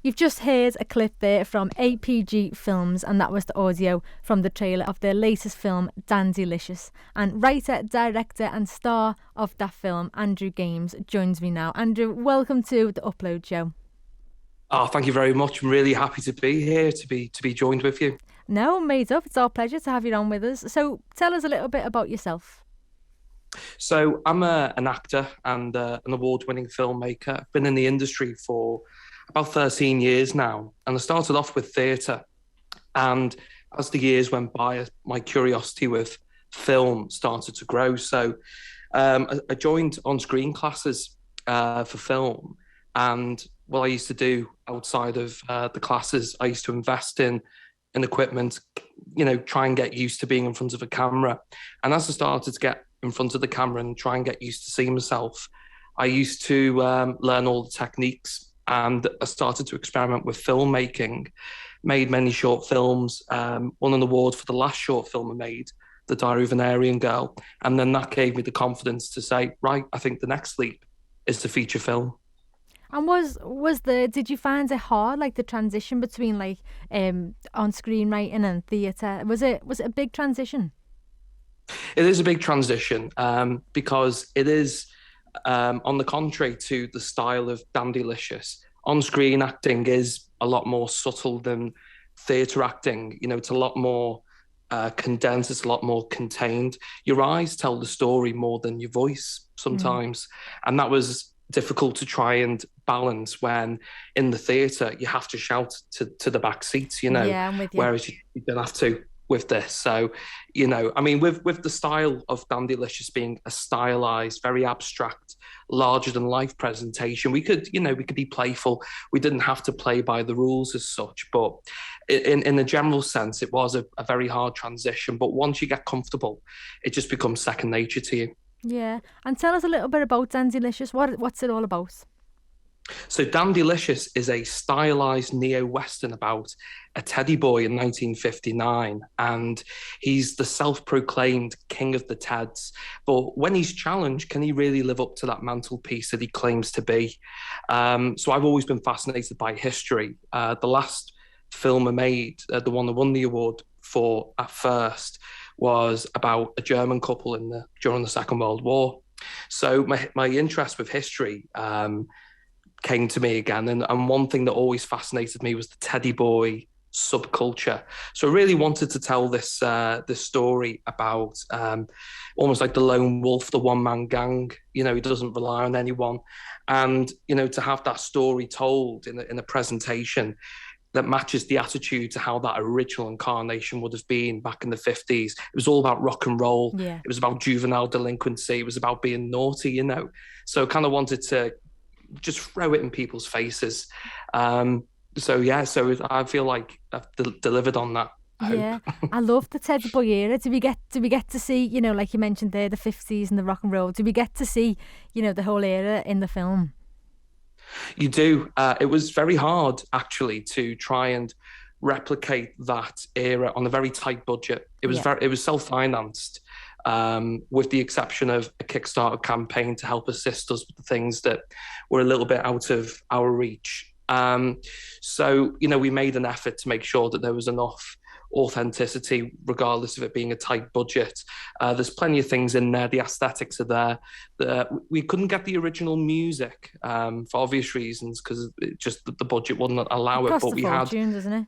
You've just heard a clip there from APG Films, and that was the audio from the trailer of their latest film, Dandilicious. And writer, director and star of that film, Andrew Games, joins me now. Andrew, welcome to the Upload Show. Oh, thank you very much. I'm really happy to be here, to be joined with you. No, made up. It's our pleasure to have you on with us. So tell us a little bit about yourself. So I'm an actor and an award-winning filmmaker. I've been in the industry for about 13 years now, and I started off with theatre. And as the years went by, my curiosity with film started to grow. So I joined on-screen classes for film, and what I used to do outside of the classes, I used to invest in equipment, try and get used to being in front of a camera. And as I started to get in front of the camera and try and get used to seeing myself, I used to learn all the techniques, and I started to experiment with filmmaking, made many short films, won an award for the last short film I made, The Diary of an Aryan Girl. And then that gave me the confidence to say, right, I think the next leap is to feature film. And did you find it hard, like the transition between on screenwriting and theatre? Was it a big transition? It is a big transition because it is, on the contrary to the style of Dandilicious, on-screen acting is a lot more subtle than theatre acting. It's a lot more condensed, it's a lot more contained. Your eyes tell the story more than your voice sometimes. And that was difficult to try and balance when in the theatre you have to shout to the back seats, Yeah, I'm with you. Whereas you don't have to with this. So, with the style of Dandilicious being a stylized, very abstract, larger than life presentation, we could be playful. We didn't have to play by the rules as such, but in a general sense, it was a very hard transition. But once you get comfortable, it just becomes second nature to you. Yeah. And tell us a little bit about Dandilicious. What's it all about? So Dandilicious is a stylized neo-Western about a teddy boy in 1959, and he's the self-proclaimed king of the Teds. But when he's challenged, can he really live up to that mantelpiece that he claims to be? So I've always been fascinated by history. The last film I made, the one that won the award for at first, was about a German couple during the Second World War. So my interest with history came to me again, and one thing that always fascinated me was the teddy boy subculture. So I really wanted to tell this story about almost like the lone wolf, the one-man gang. He doesn't rely on anyone, and to have that story told in a presentation that matches the attitude to how that original incarnation would have been back in the 50s. It was all about rock and roll. Yeah. It was about juvenile delinquency. It was about being naughty, So kind of wanted to just throw it in people's faces. So I feel like I've delivered on that. Yeah, I love the Teddy Boy era. Do we get to see, like you mentioned there, the 50s and the rock and roll? Do we get to see, the whole era in the film? You do. It was very hard, actually, to try and replicate that era on a very tight budget. It was self-financed, with the exception of a Kickstarter campaign to help assist us with the things that were a little bit out of our reach. So, we made an effort to make sure that there was enough authenticity, regardless of it being a tight budget. There's plenty of things in there. The aesthetics are there. We couldn't get the original music for obvious reasons, because just the budget wouldn't allow it. But we had, doesn't it?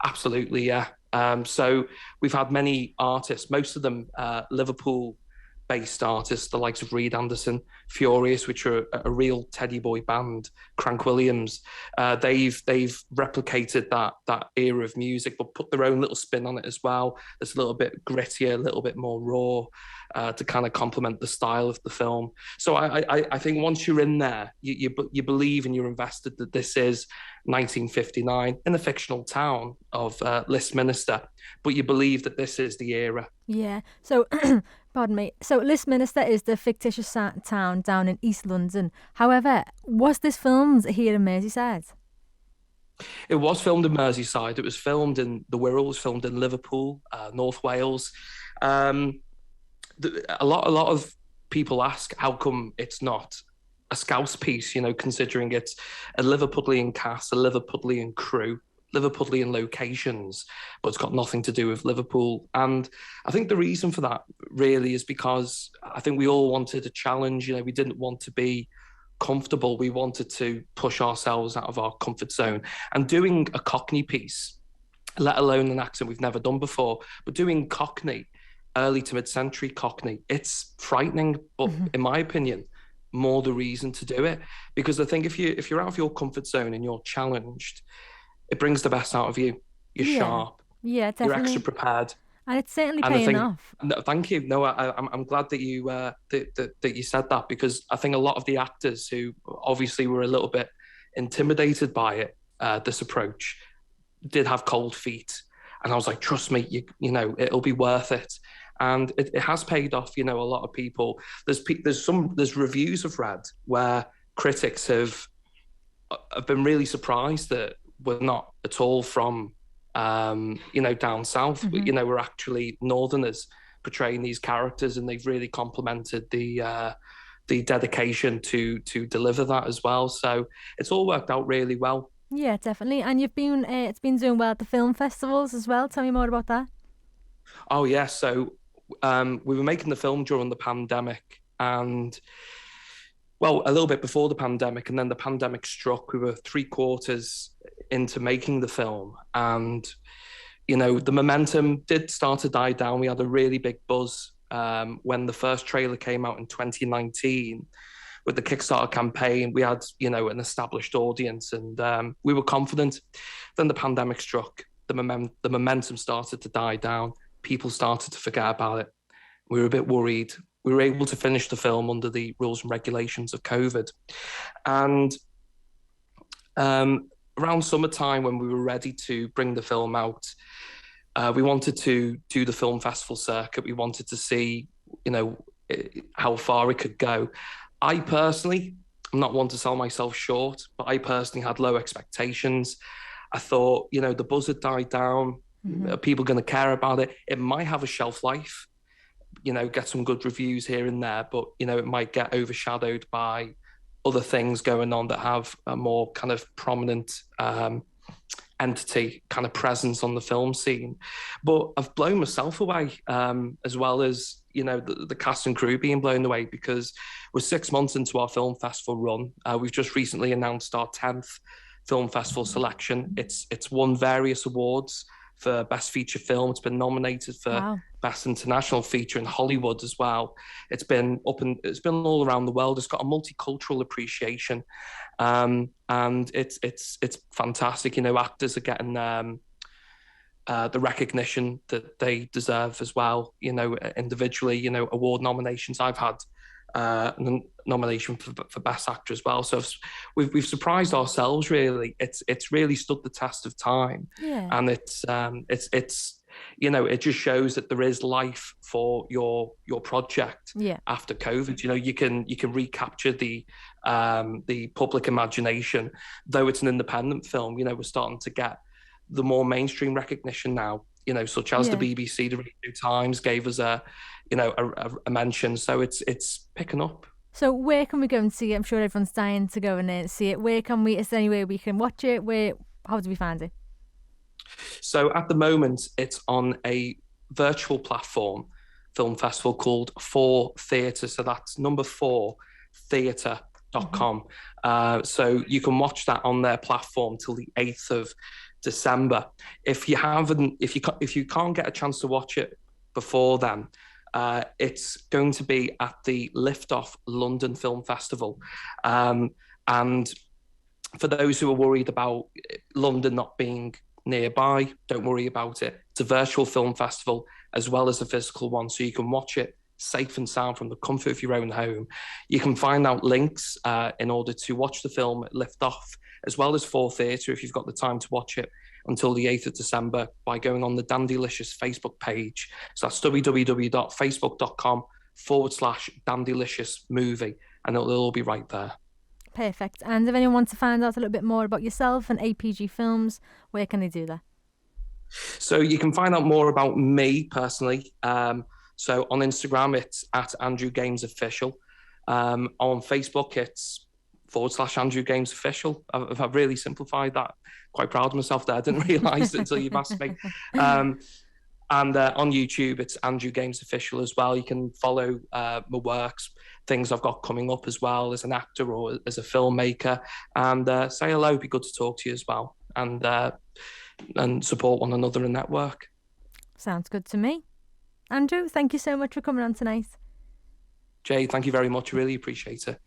Absolutely, yeah. So we've had many artists, most of them Liverpool-based artists, the likes of Reed Anderson, Furious, which are a real teddy boy band, Crank Williams. They've replicated that era of music, but put their own little spin on it as well. It's a little bit grittier, a little bit more raw, to kind of complement the style of the film. So I think once you're in there, you believe and you're invested that this is 1959 in the fictional town of Ḽ𝑖stminster, but you believe that this is the era. Yeah. So, pardon me. So Ḽ𝑖stminster is the fictitious town down in East London. However, was this filmed here in Merseyside? It was filmed in Merseyside. It was filmed in the Wirral. It was filmed in Liverpool, North Wales. A lot of people ask how come it's not a Scouse piece, you know, considering it's a Liverpudlian cast, a Liverpudlian crew, Liverpudlian locations, but it's got nothing to do with Liverpool. And I think the reason for that really is because I think we all wanted a challenge. You know, we didn't want to be comfortable. We wanted to push ourselves out of our comfort zone. And doing a Cockney piece, let alone an accent we've never done before, but doing Cockney, early to mid-century Cockney, it's frightening, but in my opinion, more the reason to do it. Because I think if you're out of your comfort zone and you're challenged, it brings the best out of you. You're sharp. Yeah, definitely. You're extra prepared. And it's certainly paying off. No, thank you. No, I'm glad that you that you said that, because I think a lot of the actors who obviously were a little bit intimidated by it, this approach, did have cold feet. And I was like, trust me, you know, it'll be worth it. And it has paid off. You know, a lot of people. There's reviews I've read where critics have been really surprised that we're not at all from, you know, down south. You know, we're actually northerners portraying these characters, and they've really complimented the dedication to deliver that as well. So it's all worked out really well. Yeah, definitely. And you've been it's been doing well at the film festivals as well. Tell me more about that. Oh yeah, so we were making the film during the pandemic, and well, a little bit before the pandemic, and then the pandemic struck. We were 3/4 into making the film, and you know, the momentum did start to die down. We had a really big buzz when the first trailer came out in 2019 with the Kickstarter campaign. We had, you know, an established audience, and we were confident. Then the pandemic struck. The momentum started to die down. People started to forget about it. We were a bit worried. We were able to finish the film under the rules and regulations of COVID. And around summertime, when we were ready to bring the film out, we wanted to do the film festival circuit. We wanted to see, you know, how far it could go. I personally, I'm not one to sell myself short, but I personally had low expectations. I thought, you know, the buzz had died down. Are people going to care about it? It might have a shelf life, you know, get some good reviews here and there, but, you know, it might get overshadowed by other things going on that have a more kind of prominent entity kind of presence on the film scene. But I've blown myself away, as well as, you know, the cast and crew being blown away, because we're 6 months into our film festival run. We've just recently announced our 10th film festival selection. It's won various awards for Best Feature Film. It's been nominated for Best International Feature in Hollywood as well. It's been all around the world. It's got a multicultural appreciation, and it's fantastic. You know, actors are getting the recognition that they deserve as well. You know, individually, you know, award nominations. I've had nomination for Best Actor as well. So we've surprised ourselves, really. It's really stood the test of time. And it's you know, it just shows that there is life for your project after COVID. You know, you can recapture the public imagination, though it's an independent film. You know, we're starting to get the more mainstream recognition now, you know, such as the BBC, the Radio Times gave us a mention. So it's picking up. So where can we go and see it? I'm sure everyone's dying to go and see it. Where can we, is there any way we can watch it? How do we find it? So at the moment, it's on a virtual platform film festival called 4Theatre. So that's number 4 theatre.com. So you can watch that on their platform till the 8th of December. If you can't get a chance to watch it before then, it's going to be at the Liftoff London Film Festival. And for those who are worried about London not being nearby, don't worry about it. It's a virtual film festival as well as a physical one, so you can watch it safe and sound from the comfort of your own home. You can find out links in order to watch the film at Liftoff, as well as 4Theatre if you've got the time to watch it until the 8th of December by going on the Dandilicious Facebook page. So that's www.facebook.com/Dandilicious movie, and it'll all be right there. Perfect. And if anyone wants to find out a little bit more about yourself and APG Films, where can they do that? So you can find out more about me personally. So on Instagram, it's @AndrewGamesOfficial. On Facebook, it's /Andrew Games Official. I've really simplified that. Quite proud of myself there. I didn't realise it until you've asked me. And on YouTube, it's Andrew Games Official as well. You can follow my works, things I've got coming up as well as an actor or as a filmmaker, and say hello. It'd be good to talk to you as well, and support one another in that work. Sounds good to me. Andrew, thank you so much for coming on tonight. Jade, thank you very much. I really appreciate it.